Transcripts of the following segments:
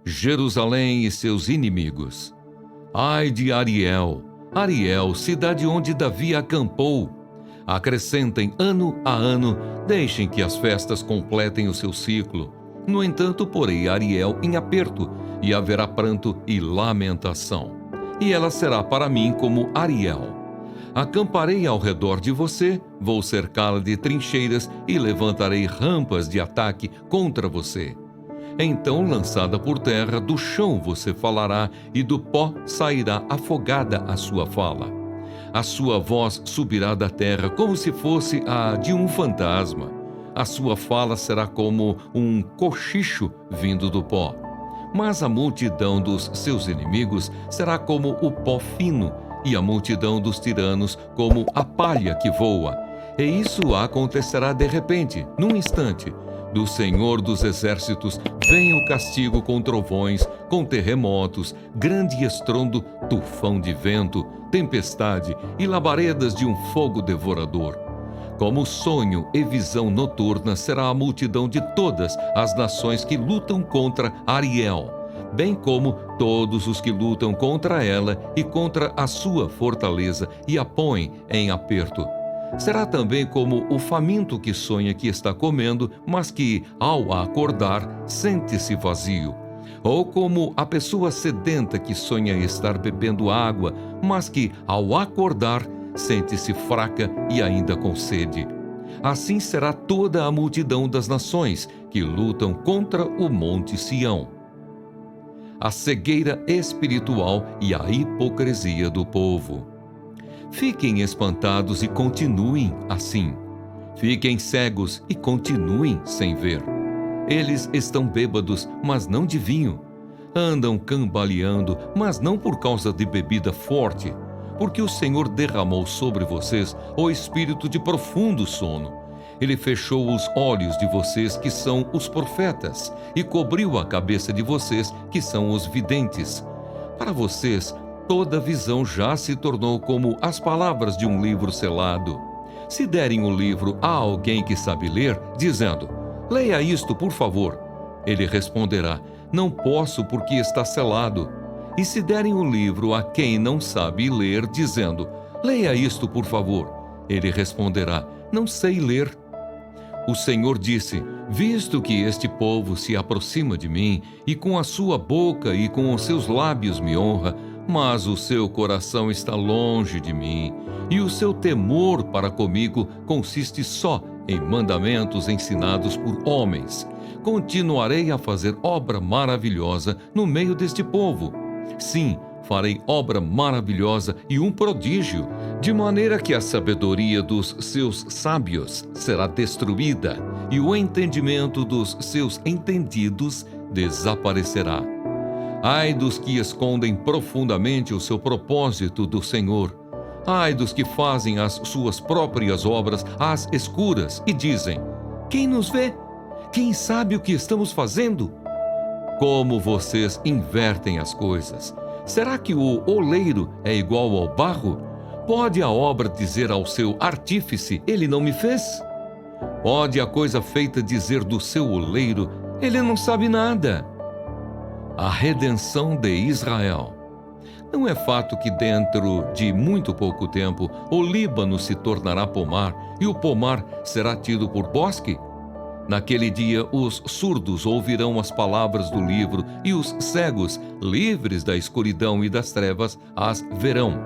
Jerusalém e seus inimigos. Ai de Ariel, Ariel, cidade onde Davi acampou. Acrescentem ano a ano, deixem que as festas completem o seu ciclo. No entanto, porei Ariel em aperto, e haverá pranto e lamentação. E ela será para mim como Ariel. Acamparei ao redor de você, vou cercá-la de trincheiras e levantarei rampas de ataque contra você. Então, lançada por terra, do chão você falará, e do pó sairá afogada a sua fala. A sua voz subirá da terra como se fosse a de um fantasma. A sua fala será como um cochicho vindo do pó. Mas a multidão dos seus inimigos será como o pó fino, e a multidão dos tiranos como a palha que voa. E isso acontecerá de repente, num instante. Do Senhor dos Exércitos vem o castigo com trovões, com terremotos, grande estrondo, tufão de vento, tempestade e labaredas de um fogo devorador. Como sonho e visão noturna será a multidão de todas as nações que lutam contra Ariel, bem como todos os que lutam contra ela e contra a sua fortaleza e a põem em aperto. Será também como o faminto que sonha que está comendo, mas que, ao acordar, sente-se vazio. Ou como a pessoa sedenta que sonha estar bebendo água, mas que, ao acordar, sente-se fraca e ainda com sede. Assim será toda a multidão das nações que lutam contra o Monte Sião. A cegueira espiritual e a hipocrisia do povo. Fiquem espantados e continuem assim. Fiquem cegos e continuem sem ver. Eles estão bêbados, mas não de vinho. Andam cambaleando, mas não por causa de bebida forte, porque o Senhor derramou sobre vocês o espírito de profundo sono. Ele fechou os olhos de vocês, que são os profetas, e cobriu a cabeça de vocês, que são os videntes. Para vocês, toda visão já se tornou como as palavras de um livro selado. Se derem o livro a alguém que sabe ler, dizendo, leia isto, por favor, ele responderá, não posso porque está selado. E se derem o livro a quem não sabe ler, dizendo, leia isto, por favor, ele responderá, não sei ler. O Senhor disse, visto que este povo se aproxima de mim, e com a sua boca e com os seus lábios me honra, mas o seu coração está longe de mim, e o seu temor para comigo consiste só em mandamentos ensinados por homens. Continuarei a fazer obra maravilhosa no meio deste povo. Sim, farei obra maravilhosa e um prodígio, de maneira que a sabedoria dos seus sábios será destruída, e o entendimento dos seus entendidos desaparecerá. Ai dos que escondem profundamente o seu propósito do Senhor. Ai dos que fazem as suas próprias obras às escuras e dizem, quem nos vê? Quem sabe o que estamos fazendo? Como vocês invertem as coisas! Será que o oleiro é igual ao barro? Pode a obra dizer ao seu artífice, ele não me fez? Pode a coisa feita dizer do seu oleiro, ele não sabe nada? A redenção de Israel. Não é fato que dentro de muito pouco tempo o Líbano se tornará pomar e o pomar será tido por bosque? Naquele dia os surdos ouvirão as palavras do livro e os cegos, livres da escuridão e das trevas, as verão.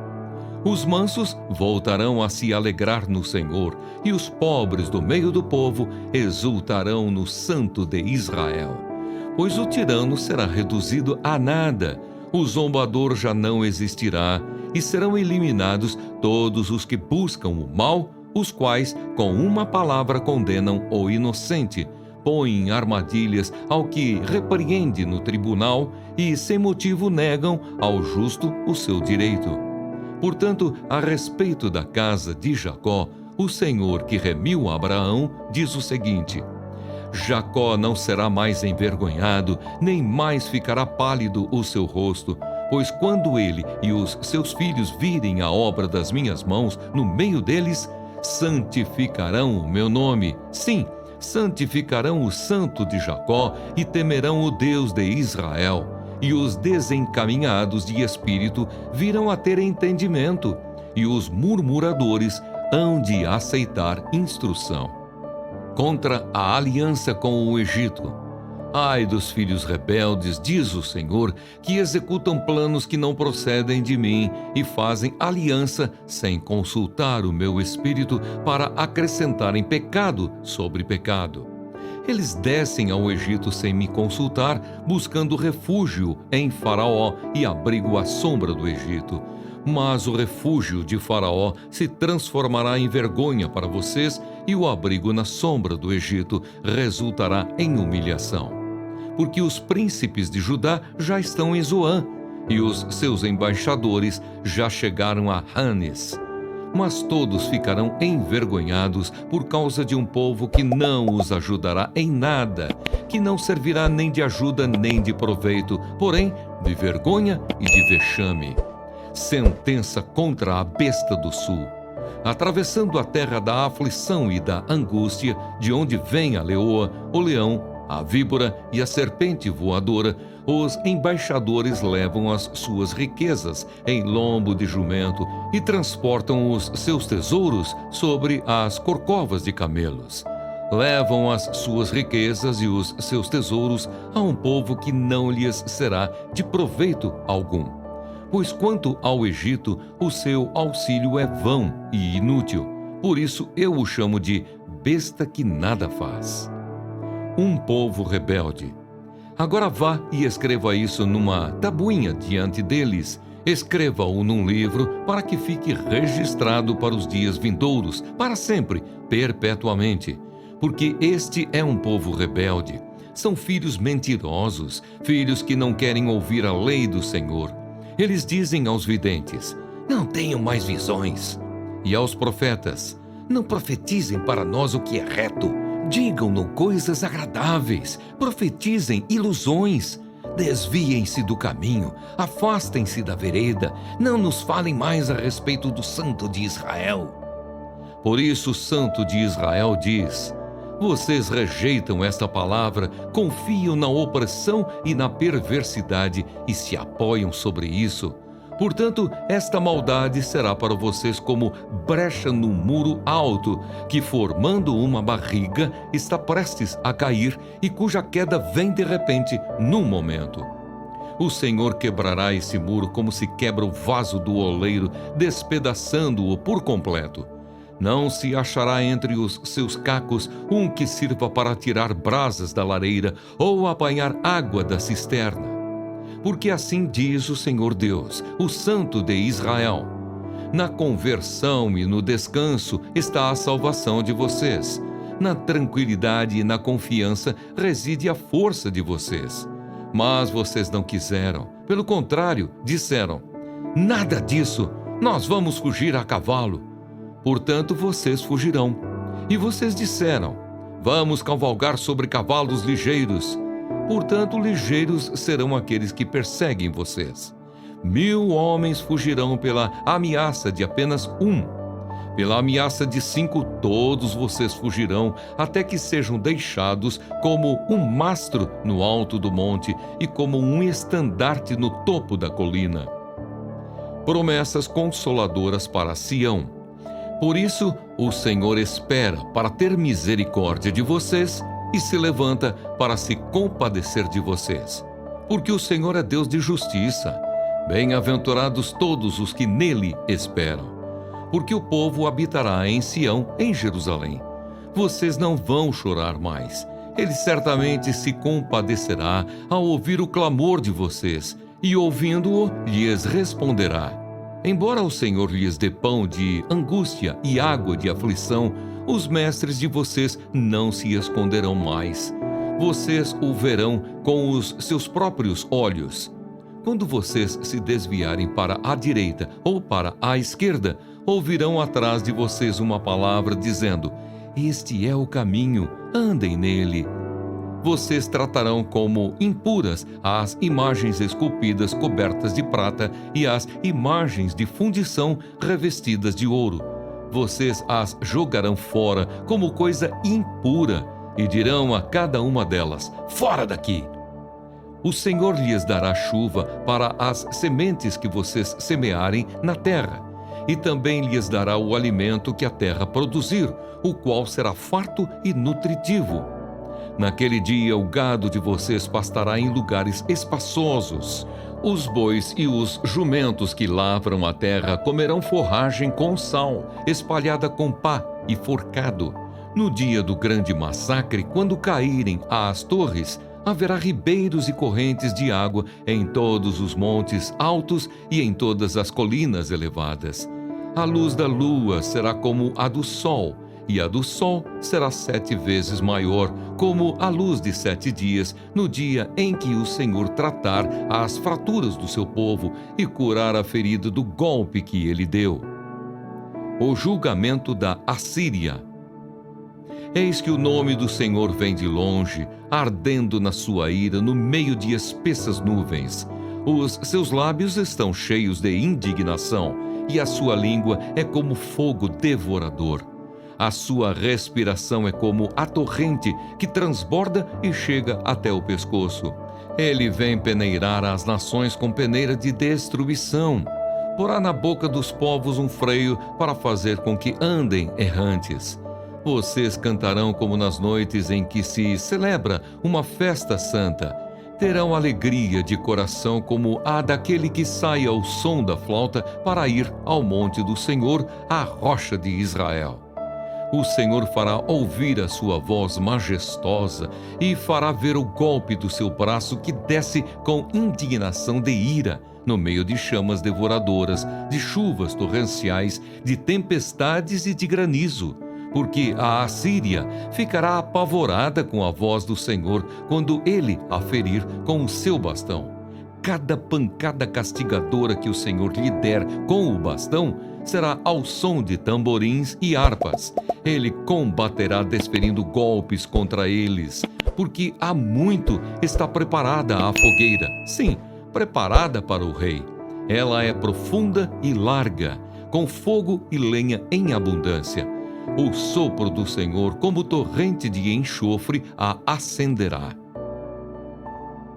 Os mansos voltarão a se alegrar no Senhor e os pobres do meio do povo exultarão no Santo de Israel. Pois o tirano será reduzido a nada, o zombador já não existirá, e serão eliminados todos os que buscam o mal, os quais, com uma palavra, condenam o inocente, põem armadilhas ao que repreende no tribunal e, sem motivo, negam ao justo o seu direito. Portanto, a respeito da casa de Jacó, o Senhor que remiu Abraão diz o seguinte: Jacó não será mais envergonhado, nem mais ficará pálido o seu rosto, pois quando ele e os seus filhos virem a obra das minhas mãos no meio deles, santificarão o meu nome. Sim, santificarão o Santo de Jacó e temerão o Deus de Israel. E os desencaminhados de espírito virão a ter entendimento, e os murmuradores hão de aceitar instrução. Contra a aliança com o Egito. Ai dos filhos rebeldes, diz o Senhor, que executam planos que não procedem de mim e fazem aliança sem consultar o meu espírito para acrescentarem pecado sobre pecado. Eles descem ao Egito sem me consultar, buscando refúgio em Faraó e abrigo à sombra do Egito. Mas o refúgio de Faraó se transformará em vergonha para vocês e o abrigo na sombra do Egito resultará em humilhação. Porque os príncipes de Judá já estão em Zoã e os seus embaixadores já chegaram a Hanes. Mas todos ficarão envergonhados por causa de um povo que não os ajudará em nada, que não servirá nem de ajuda nem de proveito, porém de vergonha e de vexame. Sentença contra a besta do sul. Atravessando a terra da aflição e da angústia, de onde vem a leoa, o leão, a víbora e a serpente voadora, os embaixadores levam as suas riquezas em lombo de jumento e transportam os seus tesouros sobre as corcovas de camelos. Levam as suas riquezas e os seus tesouros a um povo que não lhes será de proveito algum. Pois quanto ao Egito, o seu auxílio é vão e inútil. Por isso eu o chamo de besta que nada faz. Um povo rebelde. Agora vá e escreva isso numa tabuinha diante deles. Escreva-o num livro para que fique registrado para os dias vindouros, para sempre, perpetuamente. Porque este é um povo rebelde. São filhos mentirosos, filhos que não querem ouvir a lei do Senhor. Eles dizem aos videntes: não tenham mais visões. E aos profetas: não profetizem para nós o que é reto. Digam-no coisas agradáveis, profetizem ilusões. Desviem-se do caminho, afastem-se da vereda, não nos falem mais a respeito do Santo de Israel. Por isso o Santo de Israel diz: vocês rejeitam esta palavra, confiam na opressão e na perversidade e se apoiam sobre isso. Portanto, esta maldade será para vocês como brecha no muro alto, que formando uma barriga está prestes a cair e cuja queda vem de repente, num momento. O Senhor quebrará esse muro como se quebra o vaso do oleiro, despedaçando-o por completo. Não se achará entre os seus cacos um que sirva para tirar brasas da lareira ou apanhar água da cisterna. Porque assim diz o Senhor Deus, o Santo de Israel: na conversão e no descanso está a salvação de vocês. Na tranquilidade e na confiança reside a força de vocês. Mas vocês não quiseram. Pelo contrário, disseram: nada disso, nós vamos fugir a cavalo. Portanto, vocês fugirão. E vocês disseram: vamos cavalgar sobre cavalos ligeiros. Portanto, ligeiros serão aqueles que perseguem vocês. 1000 homens fugirão pela ameaça de apenas um. Pela ameaça de 5, todos vocês fugirão, até que sejam deixados como um mastro no alto do monte e como um estandarte no topo da colina. Promessas consoladoras para Sião. Por isso, o Senhor espera para ter misericórdia de vocês e se levanta para se compadecer de vocês. Porque o Senhor é Deus de justiça. Bem-aventurados todos os que nele esperam. Porque o povo habitará em Sião, em Jerusalém. Vocês não vão chorar mais. Ele certamente se compadecerá ao ouvir o clamor de vocês, e ouvindo-o, lhes responderá. Embora o Senhor lhes dê pão de angústia e água de aflição, os mestres de vocês não se esconderão mais. Vocês o verão com os seus próprios olhos. Quando vocês se desviarem para a direita ou para a esquerda, ouvirão atrás de vocês uma palavra dizendo: este é o caminho, andem nele. Vocês tratarão como impuras as imagens esculpidas cobertas de prata e as imagens de fundição revestidas de ouro. Vocês as jogarão fora como coisa impura. e dirão a cada uma delas: fora daqui! O Senhor lhes dará chuva para as sementes que vocês semearem na terra, e também lhes dará o alimento que a terra produzir, o qual será farto e nutritivo. Naquele dia o gado de vocês pastará em lugares espaçosos. Os bois e os jumentos que lavram a terra comerão forragem com sal, espalhada com pá e forcado. No dia do grande massacre, quando caírem as torres, haverá ribeiros e correntes de água em todos os montes altos e em todas as colinas elevadas. A luz da lua será como a do sol, e a do sol será 7 vezes maior, como a luz de 7 dias, no dia em que o Senhor tratar as fraturas do seu povo e curar a ferida do golpe que ele deu. O julgamento da Assíria. Eis que o nome do Senhor vem de longe, ardendo na sua ira no meio de espessas nuvens. Os seus lábios estão cheios de indignação, e a sua língua é como fogo devorador. A sua respiração é como a torrente que transborda e chega até o pescoço. Ele vem peneirar as nações com peneira de destruição. Porá na boca dos povos um freio para fazer com que andem errantes. Vocês cantarão como nas noites em que se celebra uma festa santa. Terão alegria de coração como a daquele que sai ao som da flauta para ir ao monte do Senhor, a rocha de Israel. O Senhor fará ouvir a sua voz majestosa e fará ver o golpe do seu braço que desce com indignação de ira, no meio de chamas devoradoras, de chuvas torrenciais, de tempestades e de granizo. Porque a Assíria ficará apavorada com a voz do Senhor quando ele a ferir com o seu bastão. Cada pancada castigadora que o Senhor lhe der com o bastão será ao som de tamborins e harpas. Ele combaterá desferindo golpes contra eles, porque há muito está preparada a fogueira, sim, preparada para o rei. Ela é profunda e larga, com fogo e lenha em abundância. O sopro do Senhor, como torrente de enxofre, a acenderá.